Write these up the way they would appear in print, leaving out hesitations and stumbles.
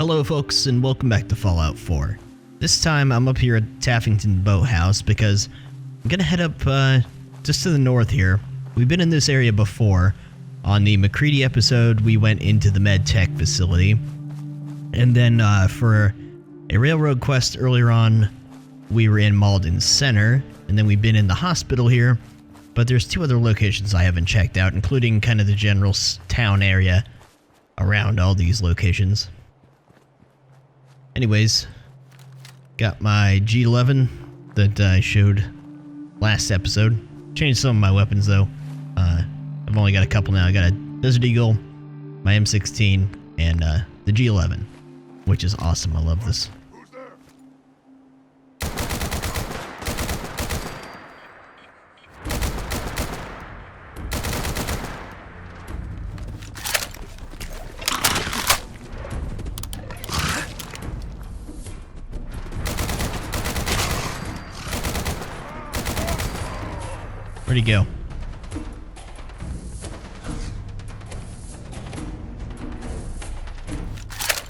Hello folks, and welcome back to Fallout 4. This time I'm up here at Taffington Boathouse because I'm gonna head up just to the north here. We've been in this area before. On the McCready episode, we went into the MedTech facility. And then for a railroad quest earlier on, we were in Malden Center. And then we've been in the hospital here. But there's two other locations I haven't checked out, including kind of the general town area around all these locations. Anyways, got my G11 that I showed last episode. Changed some of my weapons though. I've only got a couple now. I got a Desert Eagle, my M16, and the G11, which is awesome. I love this. Where'd he go?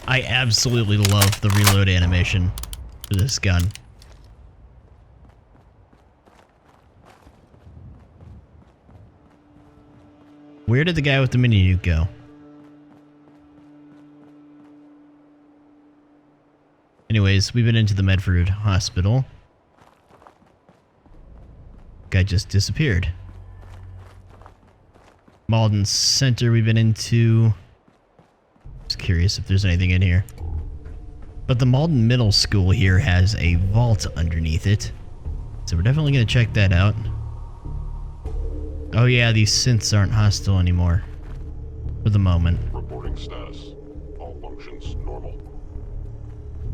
I absolutely love the reload animation for this gun. Where did the guy with the mini nuke go? Anyways, we've been into the Medford Hospital. Guy just disappeared. Malden Center we've been into. Just curious if there's anything in here. But the Malden Middle School here has a vault underneath it. So we're definitely going to check that out. Oh yeah, these synths aren't hostile anymore. For the moment. Reporting status. All functions normal.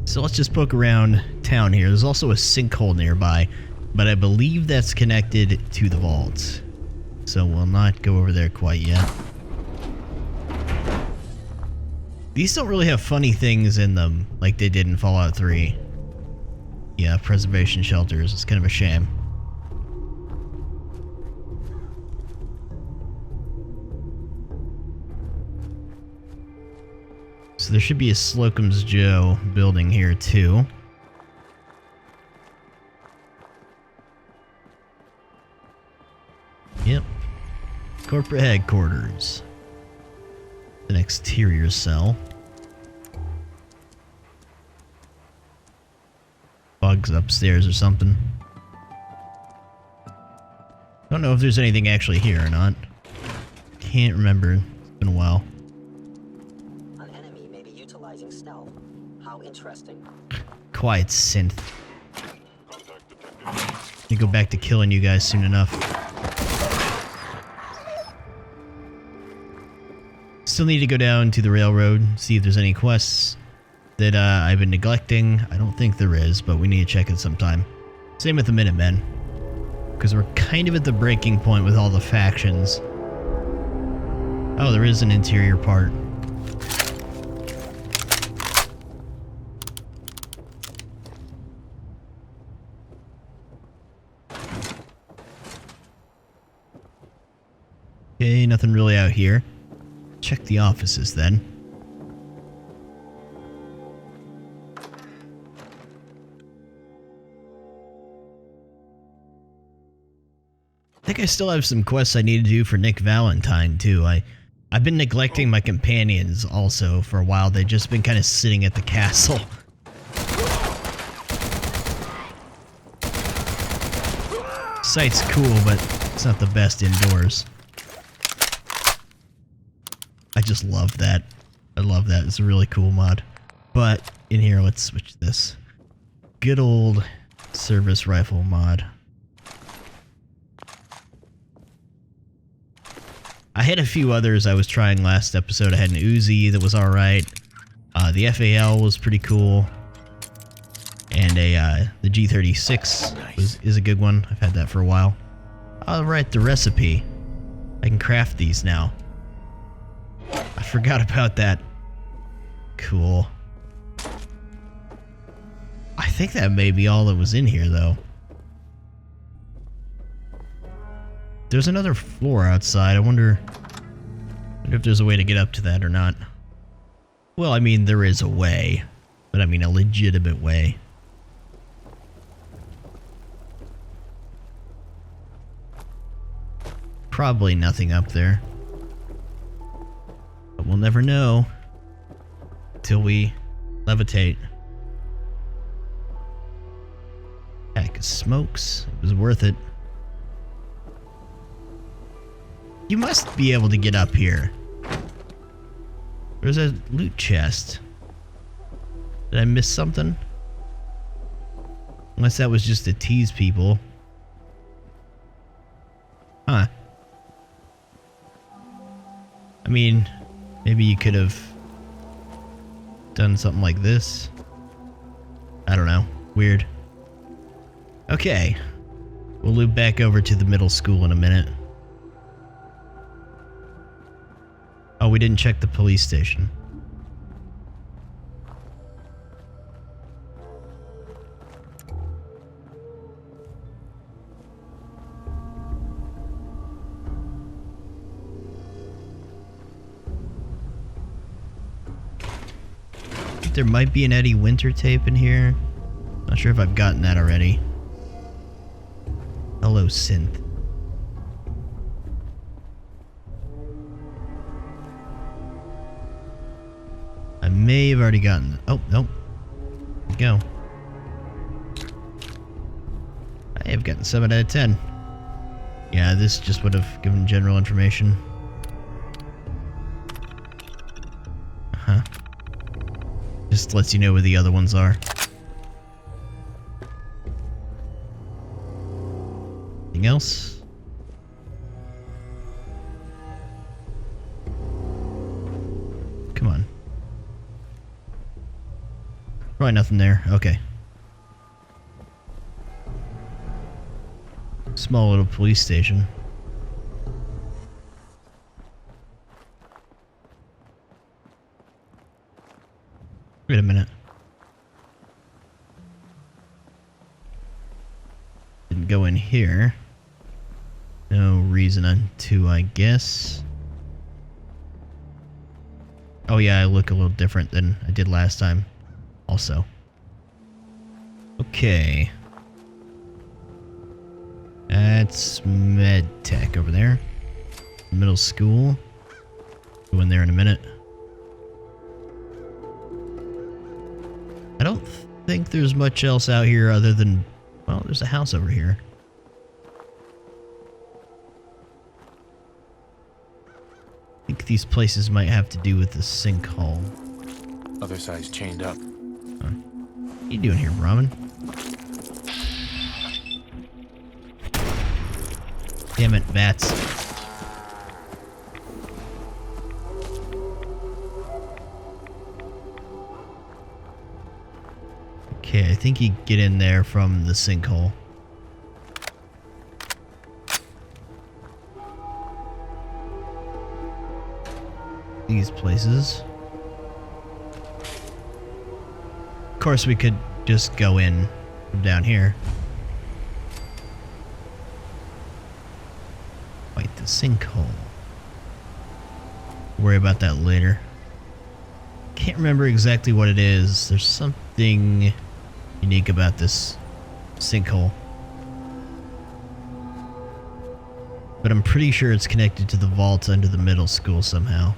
So let's just poke around town here. There's also a sinkhole nearby. But I believe that's connected to the vault. So we'll not go over there quite yet. These don't really have funny things in them like they did in Fallout 3. Yeah, preservation shelters. It's kind of a shame. So there should be a Slocum's Joe building here too. Yep. Corporate headquarters. An exterior cell. Bugs upstairs or something. Don't know if there's anything actually here or not. Can't remember. It's been a while. An enemy may be utilizing stealth. How interesting. Quiet synth. You go back to killing you guys soon enough. Still need to go down to the railroad, see if there's any quests that I've been neglecting. I don't think there is, but we need to check it sometime. Same with the Minutemen, because we're kind of at the breaking point with all the factions. Oh, there is an interior part. Okay, nothing really out here. Check the offices then. I think I still have some quests I need to do for Nick Valentine too. I've been neglecting my companions also for a while. They've just been kind of sitting at the castle. Site's cool, but it's not the best indoors. I just love that. I love that. It's a really cool mod. But in here, let's switch this. Good old service rifle mod. I had a few others I was trying last episode. I had an Uzi that was alright. The FAL was pretty cool. And the G36 is a good one. I've had that for a while. Alright, the recipe. I can craft these now. I forgot about that. Cool. I think that may be all that was in here, though. There's another floor outside. I wonder if there's a way to get up to that or not. Well, I mean, there is a way. But I mean a legitimate way. Probably nothing up there. But we'll never know until we levitate. Pack of smokes. It was worth it. You must be able to get up here. There's a loot chest. Did I miss something? Unless that was just to tease people. Huh. I mean, maybe you could have done something like this. I don't know. Weird. Okay. We'll loop back over to the middle school in a minute. Oh, we didn't check the police station. There might be an Eddie Winter tape in here. Not sure if I've gotten that already. Hello, synth. I may have already gotten it. Oh, nope. Go. I have gotten 7 out of 10. Yeah, this just would have given general information. Uh-huh. Just lets you know where the other ones are. Anything else? Come on. Probably nothing there. Okay. Small little police station. Wait a minute. Didn't go in here. No reason to, I guess. Oh yeah, I look a little different than I did last time. Also. Okay. That's med tech over there. Middle school. Go in there in a minute. I don't think there's much else out here other than, well, there's a house over here. I think these places might have to do with the sinkhole. Other side's chained up. Huh. What are you doing here, Brahmin? Damn it, bats. Okay, I think you get in there from the sinkhole. These places. Of course, we could just go in from down here. Fight the sinkhole. Worry about that later. Can't remember exactly what it is. There's something unique about this sinkhole. But I'm pretty sure it's connected to the vault under the middle school somehow.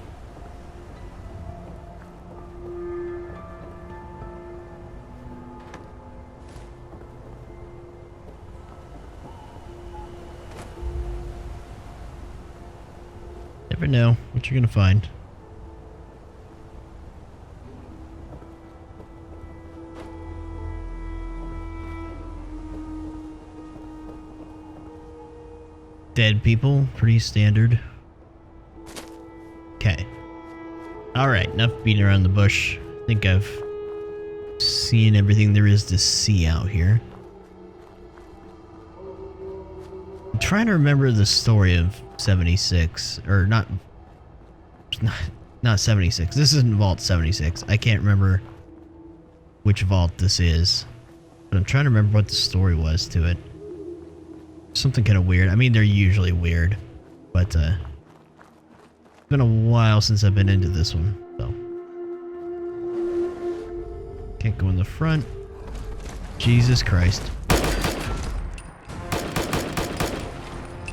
Never know what you're gonna find. Dead people, pretty standard. Okay. Alright, enough beating around the bush. I think I've seen everything there is to see out here. I'm trying to remember the story of 76. Or not 76. This isn't Vault 76. I can't remember which vault this is. But I'm trying to remember what the story was to it. Something kind of weird. I mean, they're usually weird, but it's been a while since I've been into this one, so Can't go in the front. Jesus Christ.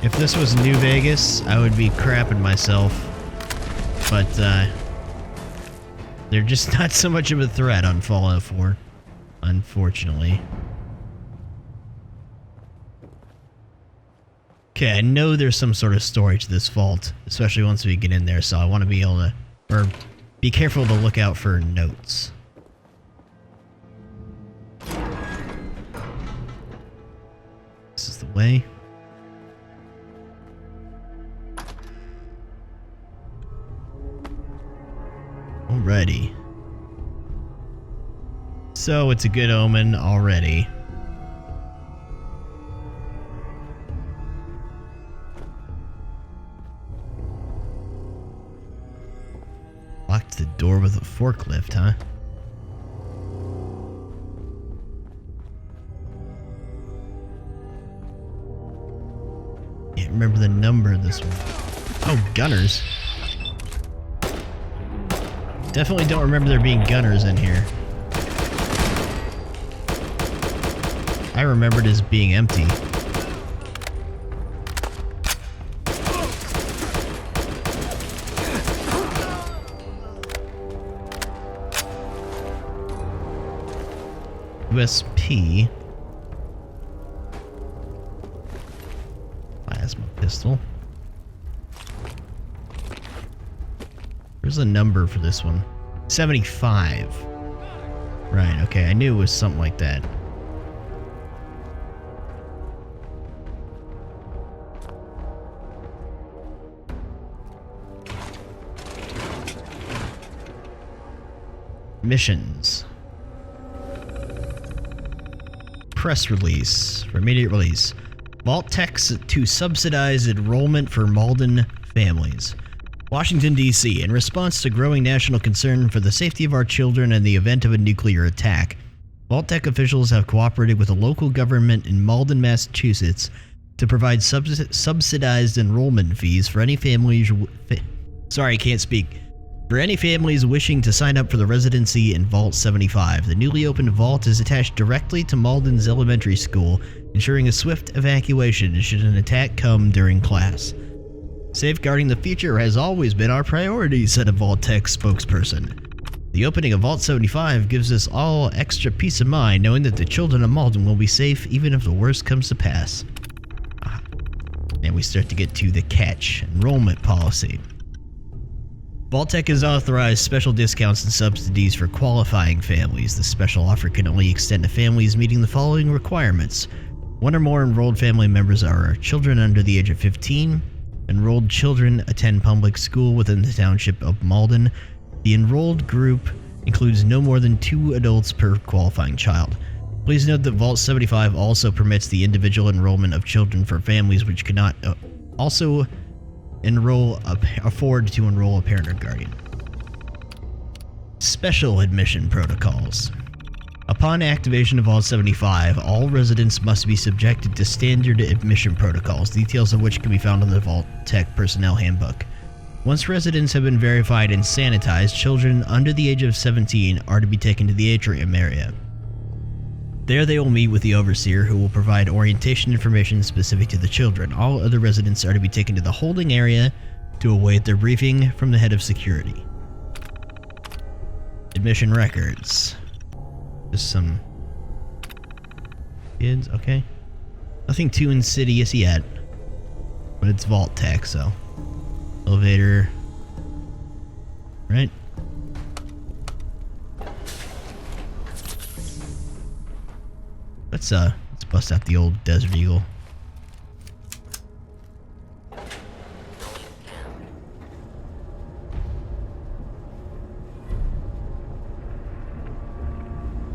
If this was New Vegas, I would be crapping myself. But, they're just not so much of a threat on Fallout 4, unfortunately. Okay, I know there's some sort of story to this vault, especially once we get in there, so I want to be able to, or be careful to look out for notes. This is the way. Alrighty. So it's a good omen already. Locked the door with a forklift, huh? Can't remember the number of this one. Oh, gunners. Definitely don't remember there being gunners in here. I remembered it as being empty. USP. Plasma pistol. Where's the number for this one? 75. Right, okay, I knew it was something like that. Missions. Press release. For immediate release. Vault techs to subsidize enrollment for Malden families. Washington, D.C. In response to growing national concern for the safety of our children and the event of a nuclear attack, Vault-Tec officials have cooperated with a local government in Malden, Massachusetts to provide subsidized enrollment fees for any families... Sorry, I can't speak. For any families wishing to sign up for the residency in Vault 75. The newly opened vault is attached directly to Malden's elementary school, ensuring a swift evacuation should an attack come during class. Safeguarding the future has always been our priority, said a Vault-Tec spokesperson. The opening of Vault 75 gives us all extra peace of mind knowing that the children of Malden will be safe even if the worst comes to pass. And we start to get to the catch, enrollment policy. Vault-Tec has authorized special discounts and subsidies for qualifying families. The special offer can only extend to families meeting the following requirements. One or more enrolled family members are children under the age of 15. Enrolled children attend public school within the township of Malden. The enrolled group includes no more than 2 adults per qualifying child. Please note that Vault 75 also permits the individual enrollment of children for families which cannot also afford to enroll a parent or guardian. Special admission protocols. Upon activation of Vault 75, all residents must be subjected to standard admission protocols, details of which can be found in the Vault-Tec Personnel Handbook. Once residents have been verified and sanitized, children under the age of 17 are to be taken to the atrium area. There they will meet with the overseer, who will provide orientation information specific to the children. All other residents are to be taken to the holding area to await their briefing from the head of security. Admission records. Just some kids, okay. Nothing too insidious yet, but it's Vault-Tec, so. Elevator. Right. Let's bust out the old Desert Eagle.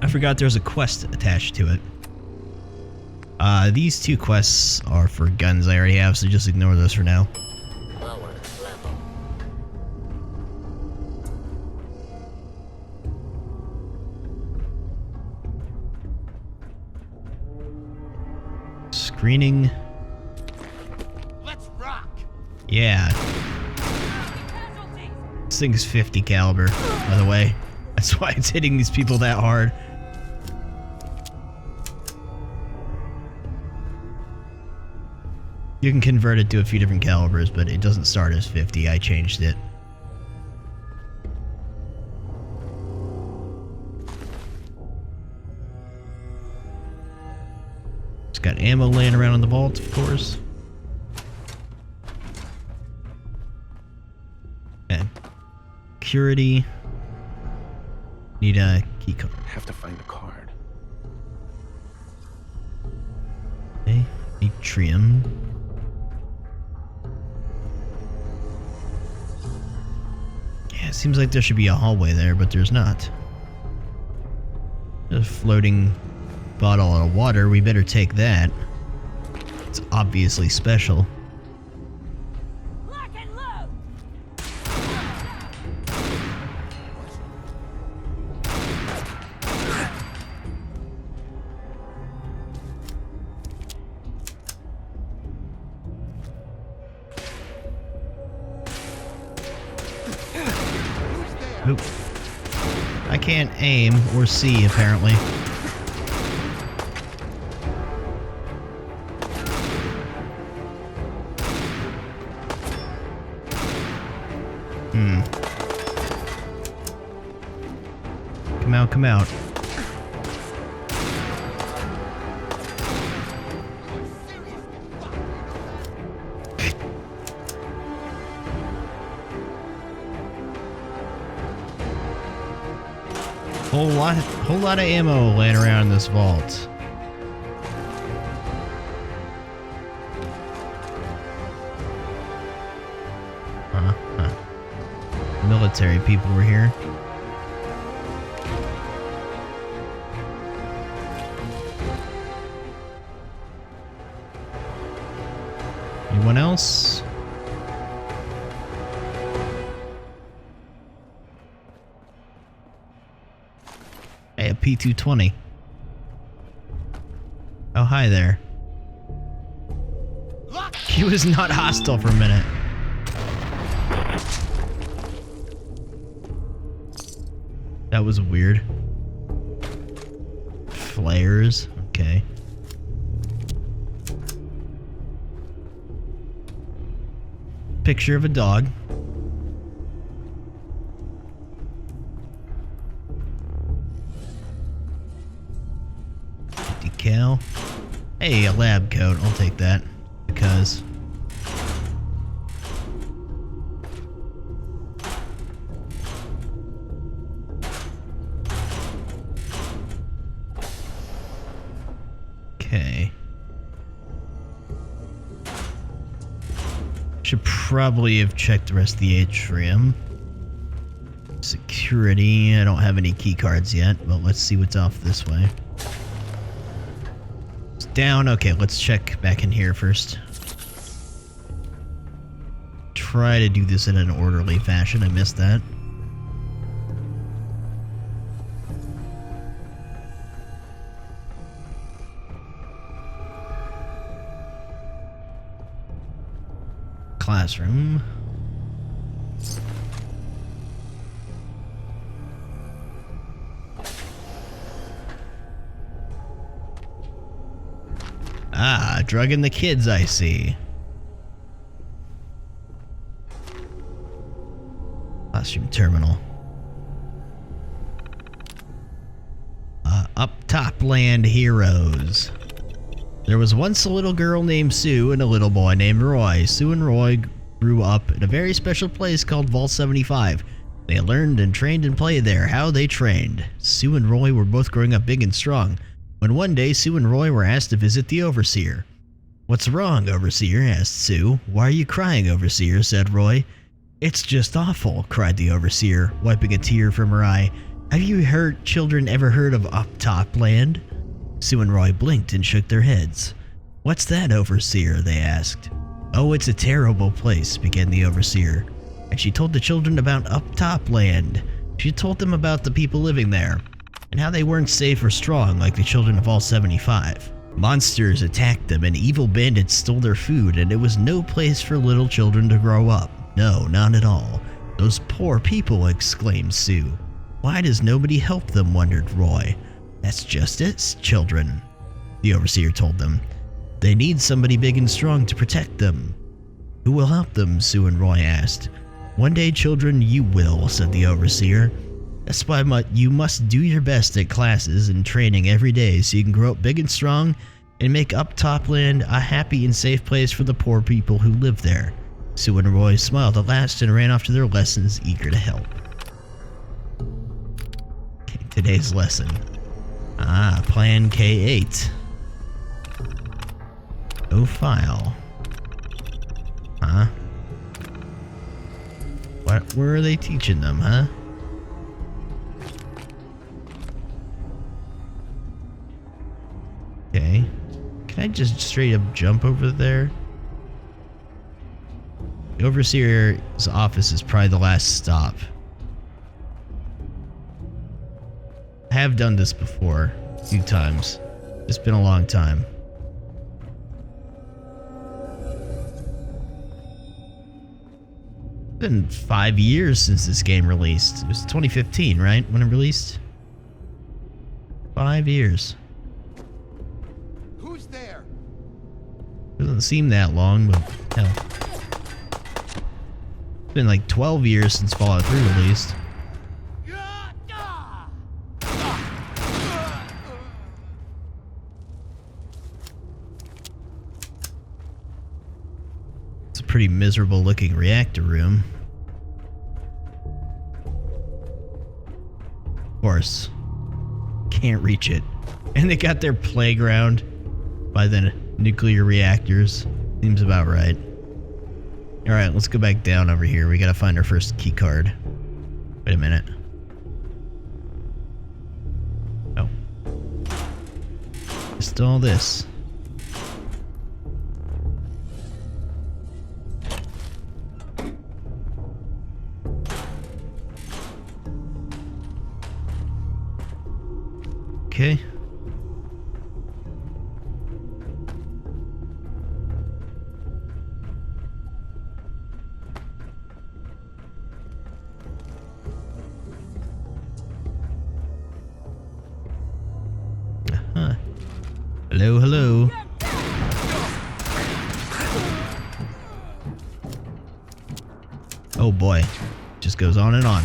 I forgot there's a quest attached to it. These 2 quests are for guns I already have, so just ignore those for now. Lower level. Screening. Let's rock. Yeah. This thing's 50 caliber, by the way. That's why it's hitting these people that hard. You can convert it to a few different calibers, but it doesn't start as 50. I changed it. It's got ammo laying around in the vault, of course. Okay. Security. Need a key card. Have to find a card. Okay. Atrium. Yeah, it seems like there should be a hallway there, but there's not. A floating bottle of water. We better take that. It's obviously special. Lock and load! Oop. I can't aim or see, apparently. Come out, come out. Whole lot of ammo laying around in this vault. Military people were here. Anyone else? Hey, a P220. Oh, hi there. He was not hostile for a minute. That was weird. Flares. Okay. Picture of a dog. Decal. Hey, a lab coat. I'll take that. Because... Okay. Should probably have checked the rest of the atrium. Security. I don't have any key cards yet, but let's see what's off this way. It's down. Okay, let's check back in here first. Try to do this in an orderly fashion. I missed that. Classroom. Ah, drugging the kids, I see. Classroom terminal. Up top land heroes. There was once a little girl named Sue and a little boy named Roy. Sue and Roy grew up in a very special place called Vault 75. They learned and trained and played there. How they trained. Sue and Roy were both growing up big and strong. When one day Sue and Roy were asked to visit the Overseer. "What's wrong, Overseer?" asked Sue. "Why are you crying, Overseer?" said Roy. "It's just awful," cried the Overseer, wiping a tear from her eye. "Have you children ever heard of Up Top Land?" Sue and Roy blinked and shook their heads. "What's that, Overseer?" they asked. "Oh, it's a terrible place," began the Overseer. And she told the children about Up Top Land. She told them about the people living there, and how they weren't safe or strong like the children of all 75. Monsters attacked them and evil bandits stole their food, and it was no place for little children to grow up. No, not at all. "Those poor people," exclaimed Sue. Why does nobody help them, wondered Roy. That's just it, children, the overseer told them. They need somebody big and strong to protect them. Who will help them? Sue and Roy asked. One day, children, you will, said the overseer. That's why you must do your best at classes and training every day so you can grow up big and strong and make up Topland a happy and safe place for the poor people who live there. Sue and Roy smiled at last and ran off to their lessons, eager to help. Okay, today's lesson. Plan K8. Go file. What were they teaching them, huh? Okay. Can I just straight up jump over there? The overseer's office is probably the last stop. I have done this before a few times. It's been a long time. It's been 5 years since this game released. It was 2015, right? When it released? 5 years. Who's there? Doesn't seem that long, but hell. It's been like 12 years since Fallout 3 released. It's a pretty miserable looking reactor room. Of course. Can't reach it. And they got their playground by the nuclear reactors. Seems about right. Alright, let's go back down over here. We gotta find our first key card. Wait a minute. Oh. Just all this. Okay. Hello, hello. Oh boy. Just goes on and on.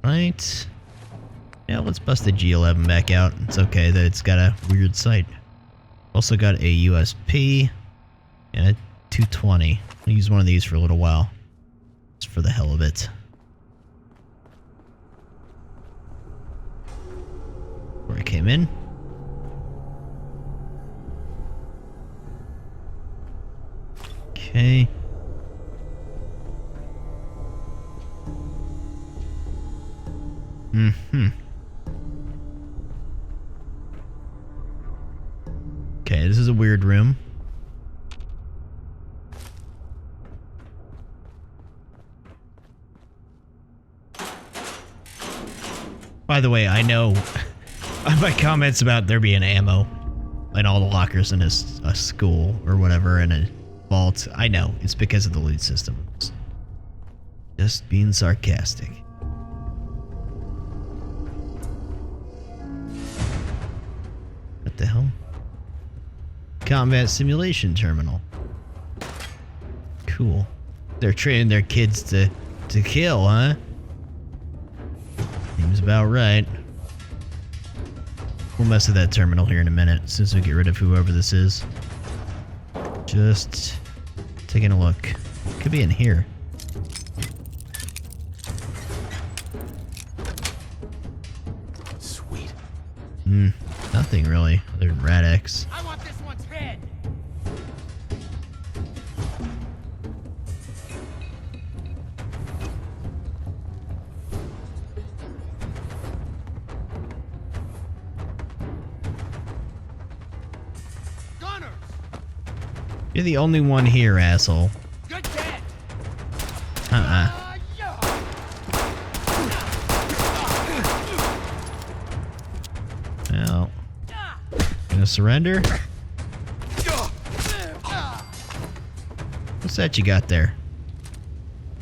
Right. Yeah, let's bust the G11 back out. It's okay that it's got a weird sight. Also got a USP and a 220. I'll use one of these for a little while. Just for the hell of it. Where I came in. Okay. Okay, this is a weird room. By the way, I know my comments about there being ammo in all the lockers in a school or whatever in a vault. I know, it's because of the loot system. Just being sarcastic. What the hell? Combat simulation terminal. Cool. They're training their kids to kill, huh? Seems about right. We'll mess with that terminal here in a minute, as soon as we get rid of whoever this is. Just taking a look. Could be in here. Sweet. Nothing really, other than Rad-X. I want this one's head. Gunners. You're the only one here, asshole. Good dead. Uh-uh. surrender. What's that you got there?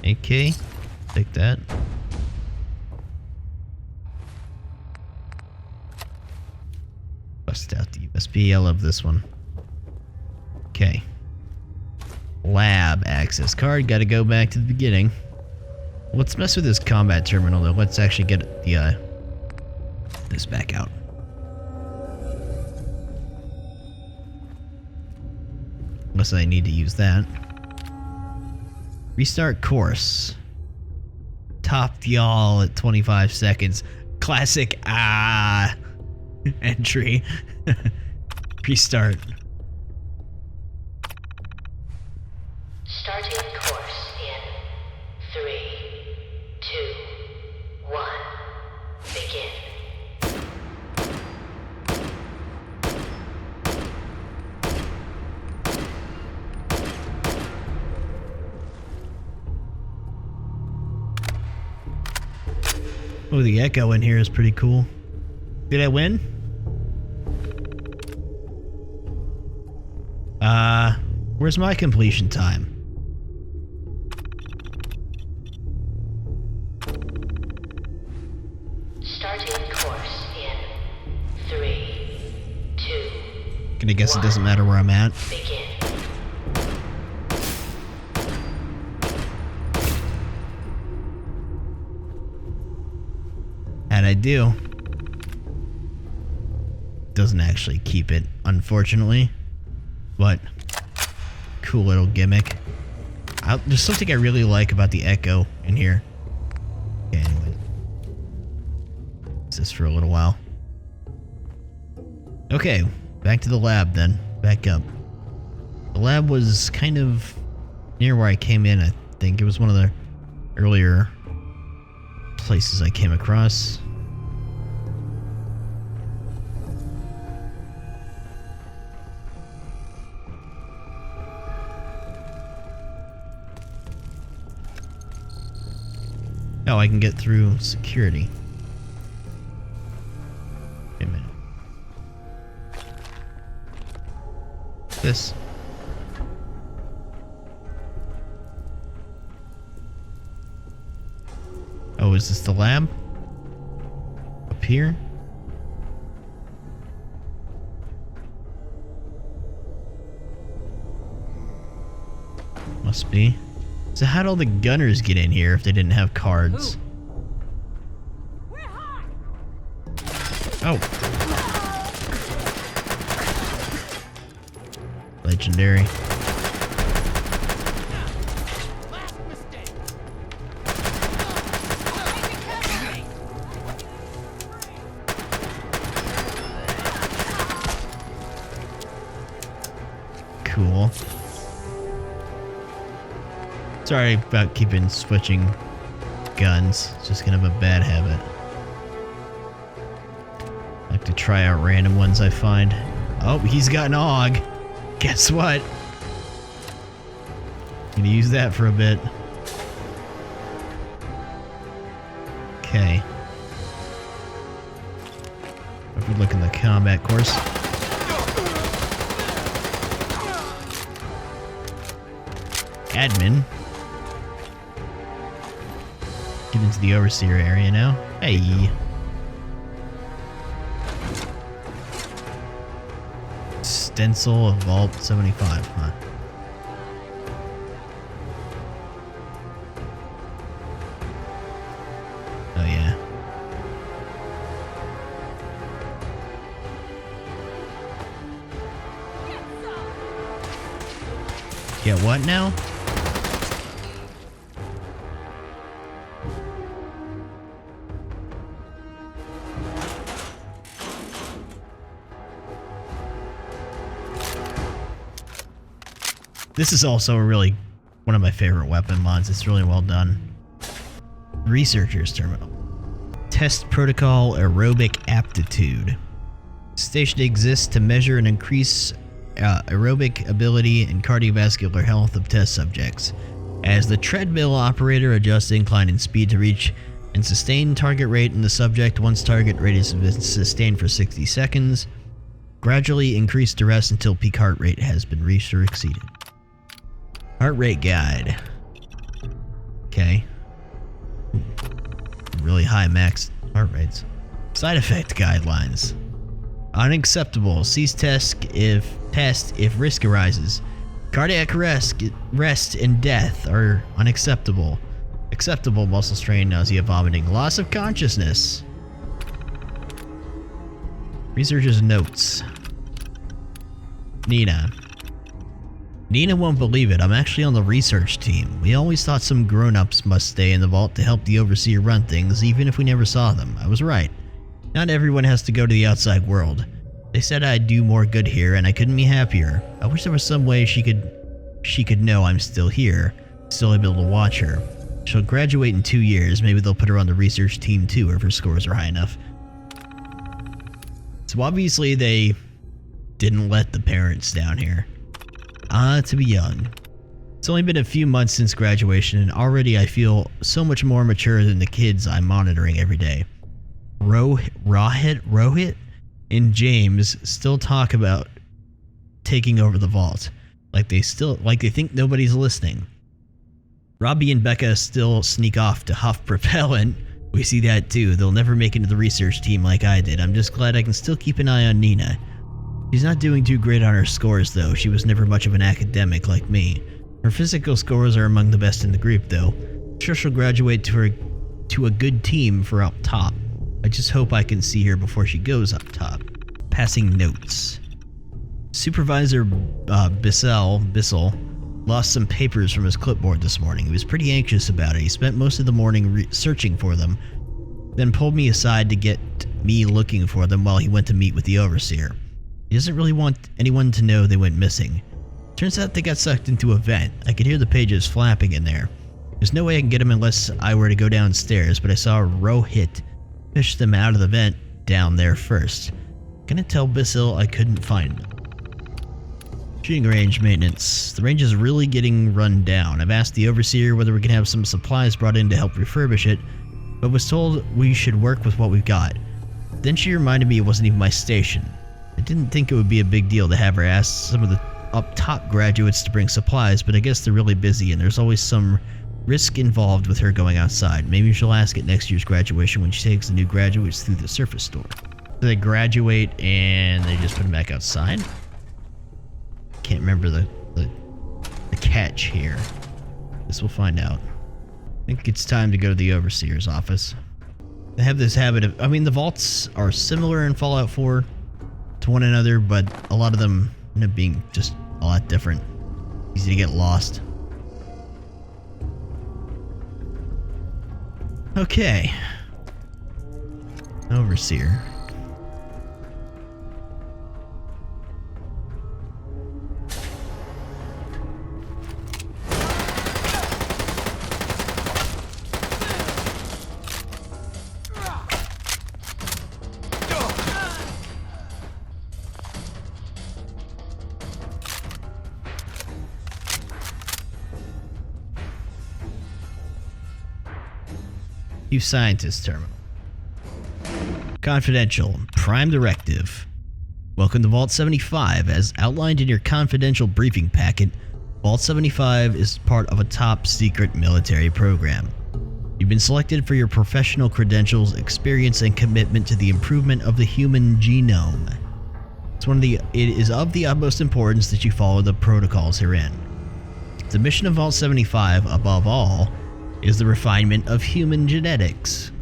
AK? Take that. Bust out the USB. I love this one. Okay. Lab access card. Gotta go back to the beginning. Let's mess with this combat terminal though. Let's actually get the this back out. Unless I need to use that. Restart course. Top y'all at 25 seconds. Classic entry. Restart. Starting course in 3, 2, 1. Begin. Oh, the echo in here is pretty cool. Did I win? Where's my completion time? Starting course in 3, 2. Gonna guess it doesn't matter where I'm at. Begin. And I do. Doesn't actually keep it, unfortunately. But cool little gimmick. There's something I really like about the echo in here. Okay, anyway. It's this for a little while. Okay, back to the lab then. Back up. The lab was kind of near where I came in, I think. It was one of the earlier places I came across. Oh, I can get through security. Wait a minute. This. Oh, is this the lab? Up here? Must be. So how'd all the gunners get in here if they didn't have cards? We're hot. Oh. Legendary. Last mistake. Cool. Sorry about keeping switching guns. It's just kind of a bad habit. I like to try out random ones I find. Oh, he's got an AUG. Guess what? Gonna use that for a bit. Okay. If we look in the combat course. Admin. Get into the overseer area now. Hey. Stencil of Vault 75, huh? Oh yeah. Get what now? This is also really one of my favorite weapon mods. It's really well done. Researcher's Terminal. Test Protocol Aerobic Aptitude. Station exists to measure and increase aerobic ability and cardiovascular health of test subjects. As the treadmill operator adjusts incline and speed to reach and sustain target rate in the subject once target rate is sustained for 60 seconds. Gradually increase duress until peak heart rate has been reached or exceeded. Heart rate guide. Okay. Really high max heart rates. Side effect guidelines. Unacceptable. Cease test if risk arises. Cardiac rest and death are unacceptable. Acceptable: muscle strain, nausea, vomiting, loss of consciousness. Researcher's notes. Nina. Nina won't believe it. I'm actually on the research team. We always thought some grown-ups must stay in the vault to help the overseer run things, even if we never saw them. I was right. Not everyone has to go to the outside world. They said I'd do more good here, and I couldn't be happier. I wish there was some way she could know I'm still here, still able to watch her. She'll graduate in 2 years. Maybe they'll put her on the research team too if her scores are high enough. So obviously they didn't let the parents down here. To be young. It's only been a few months since graduation, and already I feel so much more mature than the kids I'm monitoring every day. Rohit and James still talk about taking over the vault, like they think nobody's listening. Robbie and Becca still sneak off to huff propellant. We see that too. They'll never make it into the research team like I did. I'm just glad I can still keep an eye on Nina. She's not doing too great on her scores though. She was never much of an academic like me. Her physical scores are among the best in the group though. I'm sure she'll graduate to a good team for up top. I just hope I can see her before she goes up top. Passing notes. Supervisor Bissell lost some papers from his clipboard this morning. He was pretty anxious about it. He spent most of the morning searching for them, then pulled me aside to get me looking for them while he went to meet with the overseer. He doesn't really want anyone to know they went missing. Turns out they got sucked into a vent. I could hear the pages flapping in there. There's no way I can get them unless I were to go downstairs, but I saw Rohit fish them out of the vent down there first. Gonna tell Bissell I couldn't find them. Shooting range maintenance. The range is really getting run down. I've asked the overseer whether we can have some supplies brought in to help refurbish it, but was told we should work with what we've got. Then she reminded me it wasn't even my station. I didn't think it would be a big deal to have her ask some of the up-top graduates to bring supplies, but I guess they're really busy and there's always some risk involved with her going outside. Maybe she'll ask at next year's graduation when she takes the new graduates through the surface door. So they graduate and they just put them back outside? Can't remember the catch here. Guess we'll find out. I think it's time to go to the overseer's office. They have this habit of, the vaults are similar in Fallout 4 to one another, but a lot of them end up being just a lot different. Easy to get lost. Okay. Overseer. Chief Scientist Terminal. Confidential. Prime Directive. Welcome to Vault 75. As outlined in your confidential briefing packet, Vault 75 is part of a top-secret military program. You've been selected for your professional credentials, experience, and commitment to the improvement of the human genome. It is of the utmost importance that you follow the protocols herein. The mission of Vault 75, above all, is the refinement of human genetics.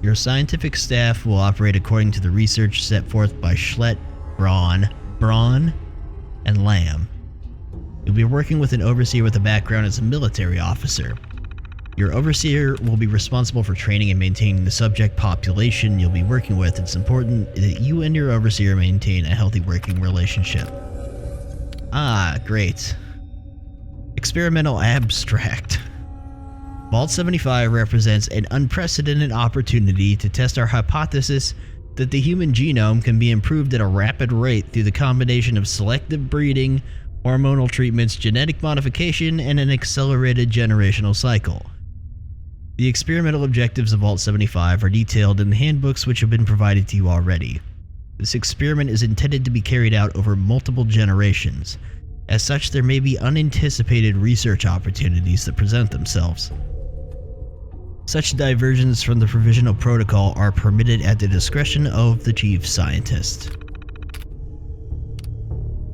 Your scientific staff will operate according to the research set forth by Schlett, Braun, and Lamb. You'll be working with an overseer with a background as a military officer. Your overseer will be responsible for training and maintaining the subject population you'll be working with. It's important that you and your overseer maintain a healthy working relationship. Ah, great. Experimental abstract. Vault 75 represents an unprecedented opportunity to test our hypothesis that the human genome can be improved at a rapid rate through the combination of selective breeding, hormonal treatments, genetic modification, and an accelerated generational cycle. The experimental objectives of Vault 75 are detailed in the handbooks which have been provided to you already. This experiment is intended to be carried out over multiple generations. As such, there may be unanticipated research opportunities that present themselves. Such diversions from the provisional protocol are permitted at the discretion of the chief scientist.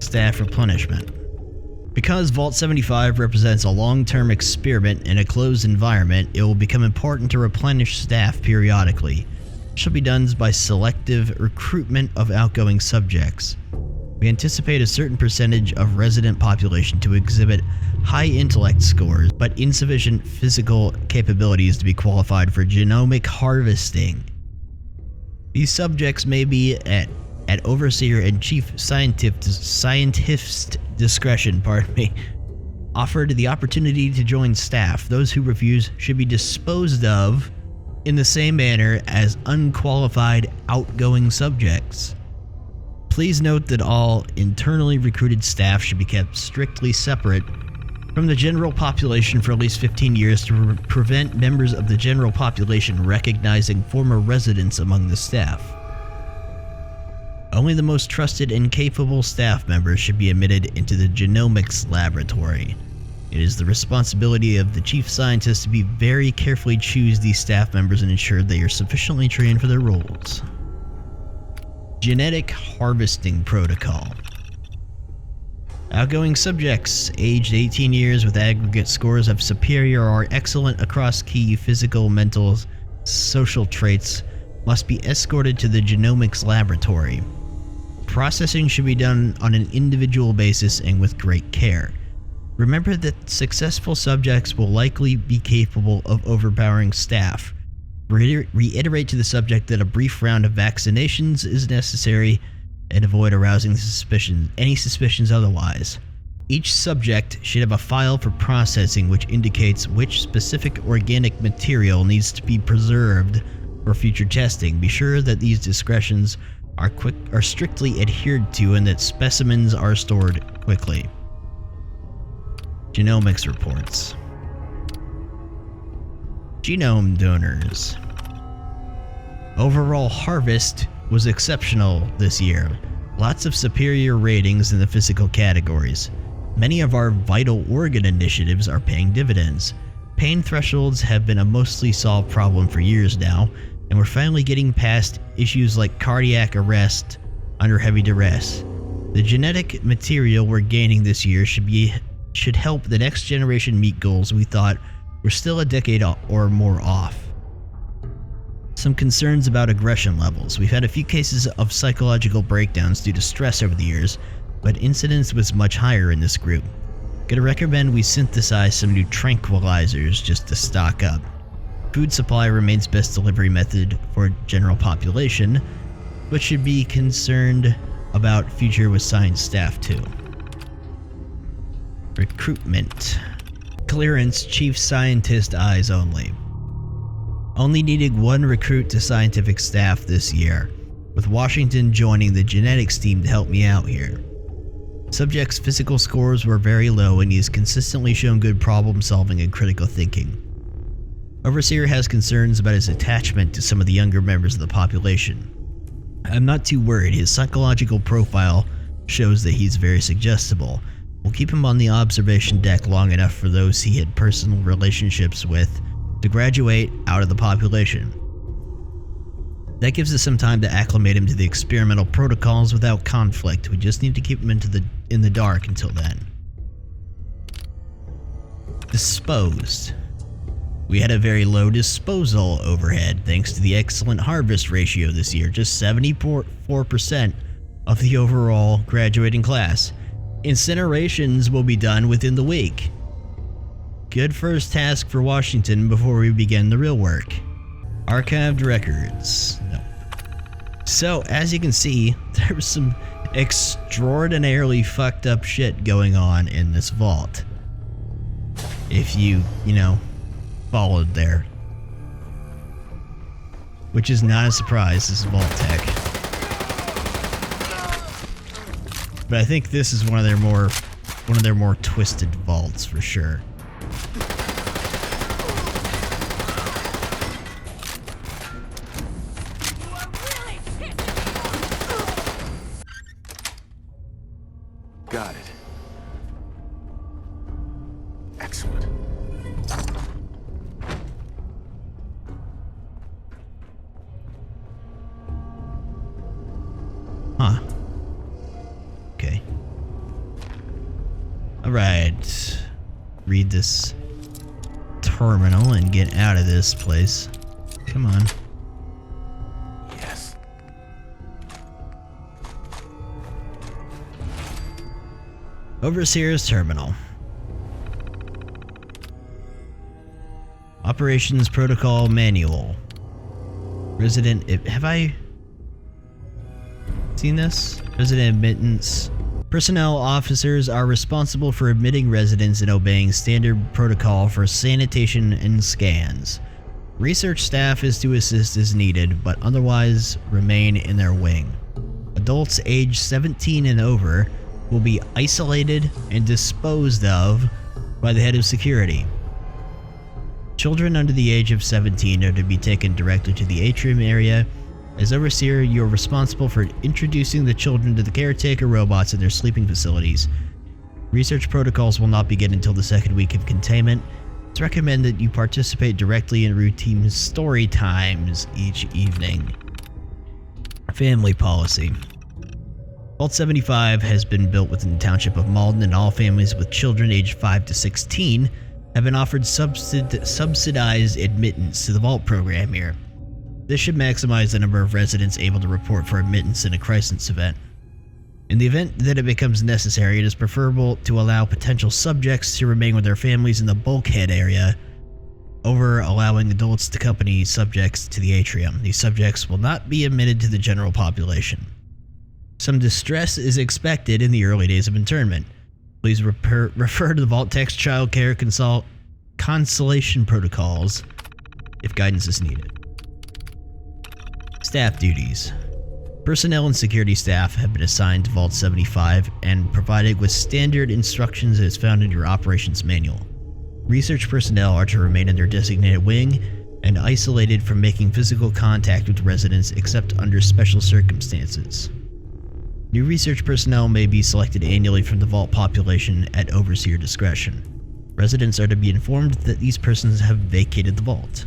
Staff replenishment. Because Vault 75 represents a long-term experiment in a closed environment, it will become important to replenish staff periodically. This shall be done by selective recruitment of outgoing subjects. We anticipate a certain percentage of resident population to exhibit high intellect scores, but insufficient physical capabilities to be qualified for genomic harvesting. These subjects may be at overseer and chief scientist's discretion, offered the opportunity to join staff. Those who refuse should be disposed of in the same manner as unqualified outgoing subjects. Please note that all internally recruited staff should be kept strictly separate from the general population for at least 15 years to prevent members of the general population recognizing former residents among the staff. Only the most trusted and capable staff members should be admitted into the genomics laboratory. It is the responsibility of the chief scientist to be very carefully choose these staff members and ensure they are sufficiently trained for their roles. Genetic harvesting protocol. Outgoing subjects aged 18 years with aggregate scores of superior or excellent across key physical, mental, social traits must be escorted to the genomics laboratory. Processing should be done on an individual basis and with great care. Remember that successful subjects will likely be capable of overpowering staff. Reiterate to the subject that a brief round of vaccinations is necessary and avoid arousing any suspicions otherwise. Each subject should have a file for processing which indicates which specific organic material needs to be preserved for future testing. Be sure that these discretions are strictly adhered to and that specimens are stored quickly. Genomics reports. Genome donors. Overall harvest was exceptional this year. Lots of superior ratings in the physical categories. Many of our vital organ initiatives are paying dividends. Pain thresholds have been a mostly solved problem for years now, and we're finally getting past issues like cardiac arrest under heavy duress. The genetic material we're gaining this year should help the next generation meet goals we thought were still a decade or more off. Some concerns about aggression levels. We've had a few cases of psychological breakdowns due to stress over the years, but incidence was much higher in this group. Gonna recommend we synthesize some new tranquilizers just to stock up. Food supply remains best delivery method for general population, but should be concerned about future with science staff too. Recruitment. Clearance, chief scientist eyes only. Only needed one recruit to scientific staff this year, with Washington joining the genetics team to help me out here. Subject's physical scores were very low and he has consistently shown good problem solving and critical thinking. Overseer has concerns about his attachment to some of the younger members of the population. I'm not too worried, his psychological profile shows that he's very suggestible. We'll keep him on the observation deck long enough for those he had personal relationships with to graduate out of the population. That gives us some time to acclimate him to the experimental protocols without conflict. We just need to keep him in the dark until then. Disposed. We had a very low disposal overhead thanks to the excellent harvest ratio this year, just 74% of the overall graduating class. Incinerations will be done within the week. Good first task for Washington before we begin the real work. Archived records. No. So, as you can see, there was some extraordinarily fucked up shit going on in this vault. If you followed there. Which is not a surprise, this is Vault Tech. But I think this is one of their more twisted vaults for sure. Huh. Okay. Alright. Read this terminal and get out of this place. Come on. Yes. Overseer's Terminal. Operations Protocol Manual. Resident... have I seen this? Resident admittance. Personnel officers are responsible for admitting residents and obeying standard protocol for sanitation and scans. Research staff is to assist as needed, but otherwise remain in their wing. Adults aged 17 and over will be isolated and disposed of by the head of security. Children under the age of 17 are to be taken directly to the atrium area. As overseer, you are responsible for introducing the children to the caretaker robots in their sleeping facilities. Research protocols will not begin until the second week of containment. It's recommended that you participate directly in routine story times each evening. Family policy. Vault 75 has been built within the township of Malden, and all families with children aged 5 to 16 have been offered subsidized admittance to the Vault program here. This should maximize the number of residents able to report for admittance in a crisis event. In the event that it becomes necessary, it is preferable to allow potential subjects to remain with their families in the bulkhead area over allowing adults to accompany subjects to the atrium. These subjects will not be admitted to the general population. Some distress is expected in the early days of internment. Please refer to the Vault Tech's child care consolation protocols if guidance is needed. Staff duties. Personnel and security staff have been assigned to Vault 75 and provided with standard instructions as found in your operations manual. Research personnel are to remain in their designated wing and isolated from making physical contact with residents except under special circumstances. New research personnel may be selected annually from the Vault population at overseer discretion. Residents are to be informed that these persons have vacated the Vault.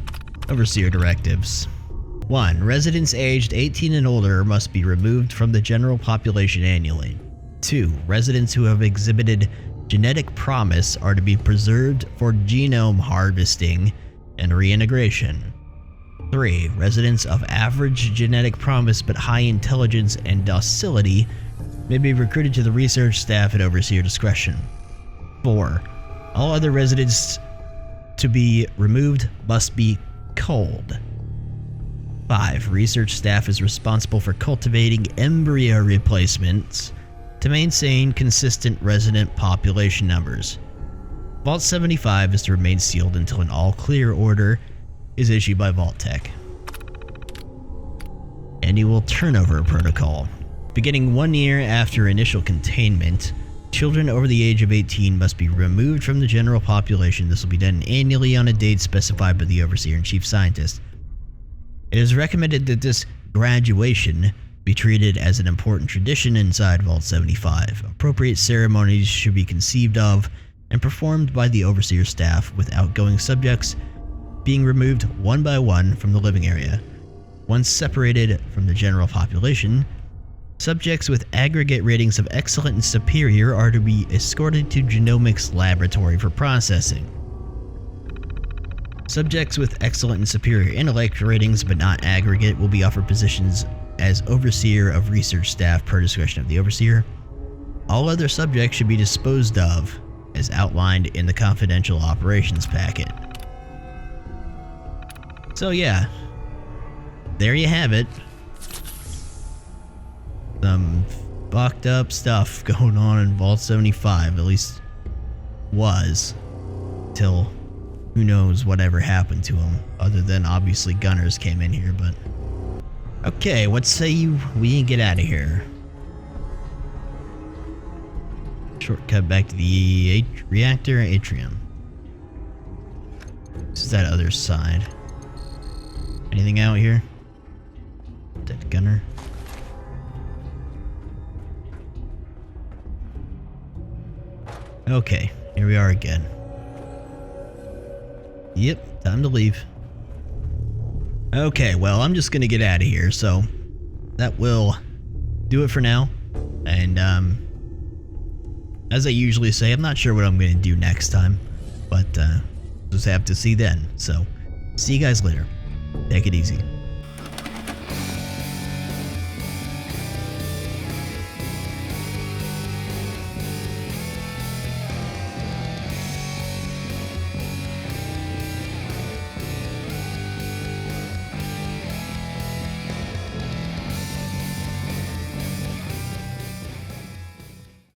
Overseer directives. 1. Residents aged 18 and older must be removed from the general population annually. 2. Residents who have exhibited genetic promise are to be preserved for genome harvesting and reintegration. 3. Residents of average genetic promise but high intelligence and docility may be recruited to the research staff at overseer discretion. 4. All other residents to be removed must be culled. 5. Research staff is responsible for cultivating embryo replacements to maintain consistent resident population numbers. Vault 75 is to remain sealed until an all-clear order is issued by Vault Tech. Annual turnover protocol. Beginning 1 year after initial containment, children over the age of 18 must be removed from the general population. This will be done annually on a date specified by the overseer and chief scientist. It is recommended that this graduation be treated as an important tradition inside Vault 75. Appropriate ceremonies should be conceived of and performed by the overseer staff, with outgoing subjects being removed one by one from the living area. Once separated from the general population, subjects with aggregate ratings of excellent and superior are to be escorted to genomics laboratory for processing. Subjects with excellent and superior intellect ratings but not aggregate will be offered positions as overseer of research staff per discretion of the overseer. All other subjects should be disposed of as outlined in the confidential operations packet. So yeah, there you have it. Some fucked up stuff going on in Vault 75, at least was, till who knows whatever happened to him, other than obviously gunners came in here, but... Okay, what say we get out of here? Shortcut back to the reactor atrium. This is that other side. Anything out here? Dead gunner. Okay, here we are again. Yep, time to leave. Okay, well, I'm just gonna get out of here, so that will do it for now. And as I usually say, I'm not sure what I'm going to do next time, but just have to see then. So, see you guys later. Take it easy.